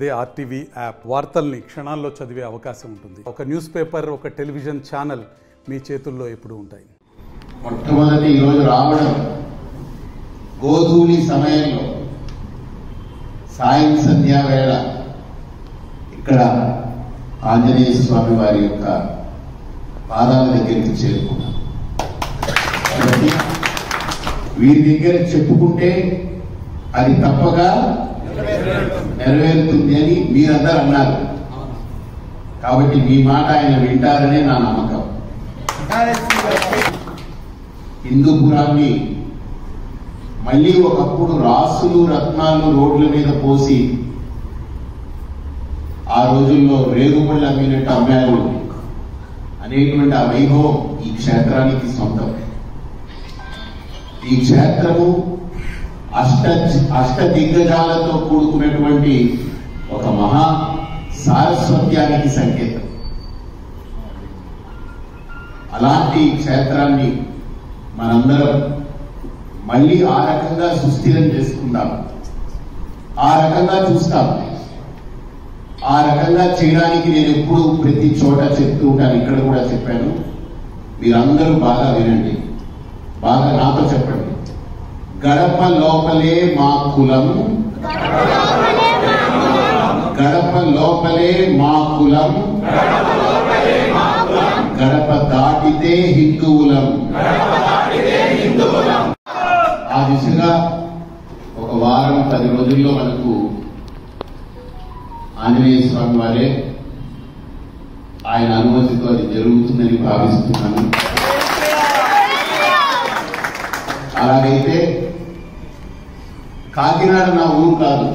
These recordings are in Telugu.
అదే ఆర్టీవీ యాప్ వార్తల్ని క్షణాల్లో చదివే అవకాశం ఉంటుంది. ఒక న్యూస్ పేపర్, ఒక టెలివిజన్ ఛానల్ మీ చేతుల్లో ఎప్పుడూ ఉంటాయి. మొట్టమొదటి ఈరోజు రావడం గోధూళి సమయంలో సాయం సంధ్యా వేళ ఇక్కడ ఆంజనేయ స్వామి వారి యొక్క పాదాల దగ్గరికి చేరుకున్నాం. కాబట్టి వీరి దగ్గర చెప్పుకుంటే అది తప్పగా నెరవేరుతుంది అని మీరందరూ అన్నారు. కాబట్టి మీ మాట ఆయన వింటారనే నా నమ్మకం. హిందూపురాన్ని మళ్ళీ ఒకప్పుడు రాసులు రత్నాలు రోడ్ల మీద పోసి ఆ రోజుల్లో రేగుపళ్ళు అమ్మినట్టు అమ్మారు అనేటువంటి ఆ వైభవం ఈ క్షేత్రానికి సొంతం. ఈ క్షేత్రము అష్ట దిగ్గజాలతో కూడుకున్నటువంటి ఒక మహా సారస్వత్యానికి సంకేతం. అలాంటి క్షేత్రాన్ని మనందరం మళ్ళీ ఆ రకంగా సుస్థిరం చేసుకుందాం, ఆ రకంగా చూస్తాం. ఆ రకంగా చేయడానికి నేను ఎప్పుడు ప్రతి చోట చెప్తూ ఉంటాను, ఇక్కడ కూడా చెప్పాను. మీరందరూ బాగా వినండి, బాగా నాతో చెప్పండి. గడప లోపలే మా కులం, గడప లోపలే మా కులం, గడప దాటితే హిందువులం. ఆ దిశగా ఒక వారం 10 రోజుల్లో మనకు ఆంజనేయ స్వామి వారే ఆయన అనుమతితో అది జరుగుతుందని భావిస్తున్నాను. అలాగైతే కాకినాడ నా ఊరు కాదు,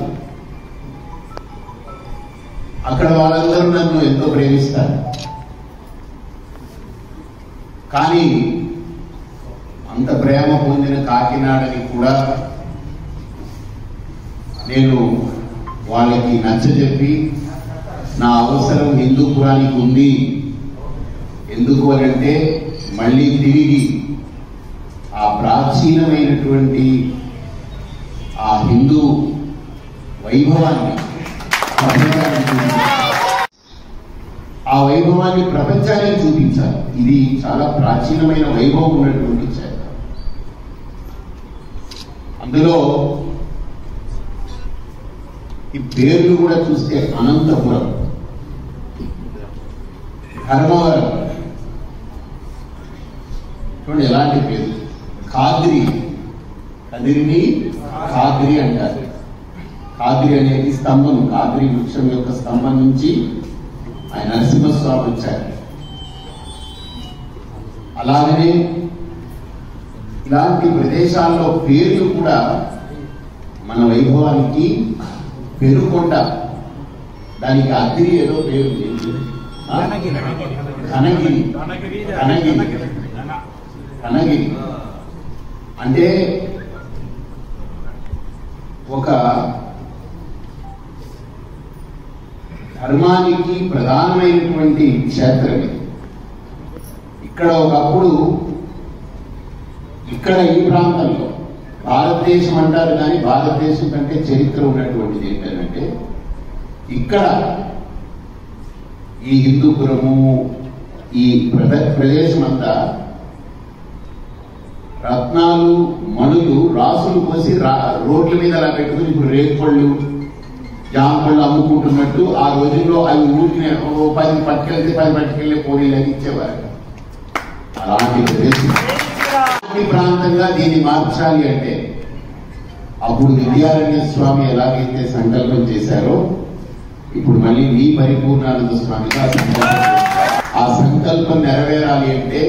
అక్కడ వాళ్ళందరూ నన్ను ఎంతో ప్రేమిస్తారు. కానీ అంత ప్రేమ పొందిన కాకినాడని కూడా నేను వాళ్ళకి నచ్చజెప్పి నా అవసరం హిందూపురానికి ఉంది. ఎందుకు అనంటే మళ్ళీ తిరిగి ఆ ప్రాచీనమైనటువంటి ఆ హిందూ వైభవాన్ని ఆ వైభవాన్ని ప్రపంచానికి చూపించాలి. ఇది చాలా ప్రాచీనమైన వైభవం ఉన్నటువంటి క్షేత్రం. అందులో ఈ పేర్లు కూడా చూస్తే అనంతపురం, ధర్మవరం, చూడండి ఎలాంటి పేరు. ఖాద్రి, కదిరిని ఖాద్రి అంటారు. ఖాద్రి అనేది స్తంభం, ఖాద్రి వృక్షం యొక్క స్తంభం నుంచి ఆయన నరసింహస్వామి వచ్చారు. అలాగనే ఇలాంటి ప్రదేశాల్లో పేర్లు కూడా మన వైభవానికి పెరుకొండ, దానికి అద్రి ఏదో పేరు, కనగిరి. కనగిరి కనగిరి అంటే ఒక ధర్మానికి ప్రధానమైనటువంటి క్షేత్రం. ఇక్కడ ఒకప్పుడు ఇక్కడ ఈ ప్రాంతంలో భారతదేశం అంటారు, కానీ భారతదేశం కంటే చరిత్ర ఉన్నటువంటిది ఏంటంటే ఇక్కడ ఈ హిందూపురము, ఈ ప్రదేశం అంతా రత్నాలు మణులు రాసులు పోసి రోడ్ల మీద అలా పెట్టుకుని ఇప్పుడు రేగుపళ్ళు జామపళ్ళు అమ్ముకుంటున్నట్టు ఆ రోజుల్లో అవి ఊరికి 10 పట్టుకెళ్తే 10 పట్టుకెళ్లే పోనీలని ఇచ్చేవారు. అలాంటి ప్రదేశం ప్రాంతంగా దీన్ని మార్చాలి అంటే అప్పుడు విద్యారణ్య స్వామి ఎలాగైతే సంకల్పం చేశారో ఇప్పుడు మళ్ళీ మీ పరిపూర్ణానంద స్వామిగా ఆ సంకల్పం నెరవేరాలి అంటే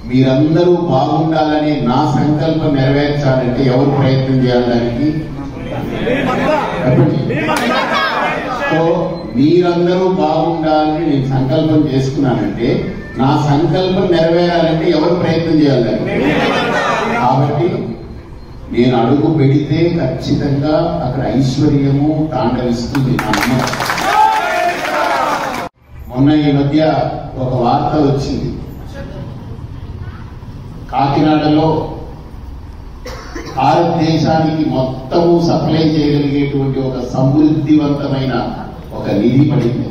మీరందరూ బాగుండాలని నా సంకల్పం నెరవేర్చాలంటే ఎవరు ప్రయత్నం చేయాలి దానికి? సో మీరందరూ బాగుండాలని నేను సంకల్పం చేసుకున్నానంటే నా సంకల్పం నెరవేరాలంటే ఎవరు ప్రయత్నం చేయాలి దానికి? కాబట్టి నేను అడుగు పెడితే ఖచ్చితంగా అక్కడ ఐశ్వర్యము తాండవిస్తుంది నా నమ్మకం. మొన్న ఈ మధ్య ఒక వార్త వచ్చింది, కాకినాడలో భారతదేశానికి మొత్తము సప్లై చేయగలిగేటువంటి ఒక సమృద్ధివంతమైన ఒక నిధి పడింది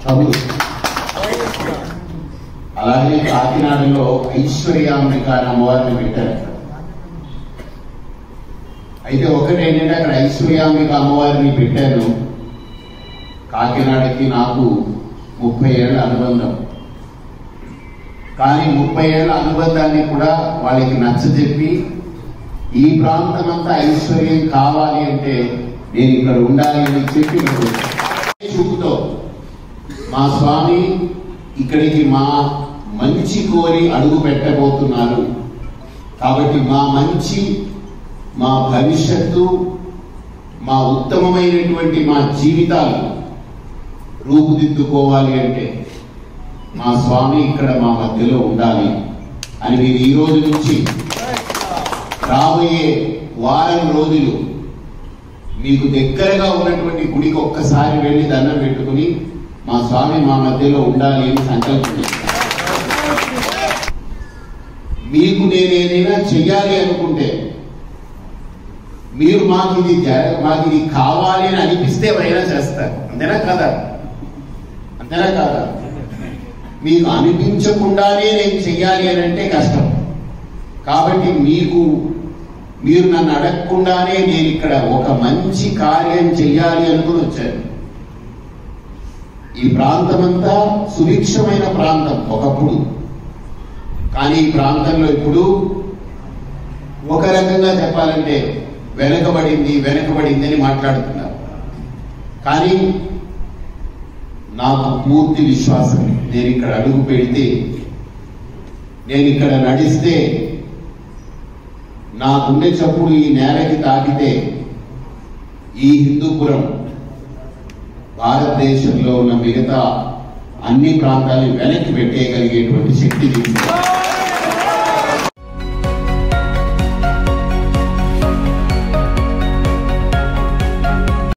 చదువు. అలాగే కాకినాడలో ఐశ్వర్యాంబిక అనే అమ్మవారిని పెట్టారు. అయితే ఒకటేంటంటే అక్కడ ఐశ్వర్యాంబిక అమ్మవారిని పెట్టాను. కాకినాడకి నాకు 30 ఏళ్ల అనుబంధం. కానీ 30 ఏళ్ల అనుబంధాన్ని కూడా వాళ్ళకి నచ్చజెప్పి ఈ ప్రాంతం అంతా ఐశ్వర్యం కావాలి అంటే నేను ఇక్కడ ఉండాలి అని చెప్పి చూపుతో మా స్వామి ఇక్కడికి మా మంచి కోరి అడుగు పెట్టబోతున్నారు. కాబట్టి మా మంచి, మా భవిష్యత్తు, మా ఉత్తమమైనటువంటి మా జీవితాలు రూపుదిద్దుకోవాలి అంటే మా స్వామి ఇక్కడ మా మధ్యలో ఉండాలి అని మీరు ఈ రోజు నుంచి రాబోయే వారం రోజులు మీకు దగ్గరగా ఉన్నటువంటి గుడికి ఒక్కసారి వెళ్ళి దండం పెట్టుకుని మా స్వామి మా మధ్యలో ఉండాలి అని సంకల్పించారు. మీకు నేనేదైనా చెయ్యాలి అనుకుంటే మీరు మాకు ఇది కావాలి అని అనిపిస్తే ఎవరైనా చేస్తారు. అంతేనా కాదా? అంతేనా కాదా? మీకు అనిపించకుండానే నేను చెయ్యాలి అని అంటే కష్టం. కాబట్టి మీరు నన్ను అడగకుండానే నేను ఇక్కడ ఒక మంచి కార్యం చెయ్యాలి అనుకుని వచ్చాను. ఈ ప్రాంతమంతా సుభిక్షమైన ప్రాంతం ఒకప్పుడు. కానీ ఈ ప్రాంతంలో ఇప్పుడు ఒక రకంగా చెప్పాలంటే వెనకబడింది అని మాట్లాడుతున్నారు. కానీ నాకు పూర్తి విశ్వాసం, నేను ఇక్కడ అడుగు పెడితే, నేను ఇక్కడ నడిస్తే, నా గుండె చప్పుడు ఈ నేలకి తాకితే ఈ హిందూపురం భారతదేశంలో ఉన్న మిగతా అన్ని ప్రాంతాలను వెనక్కి పెట్టేయగలిగేటువంటి శక్తి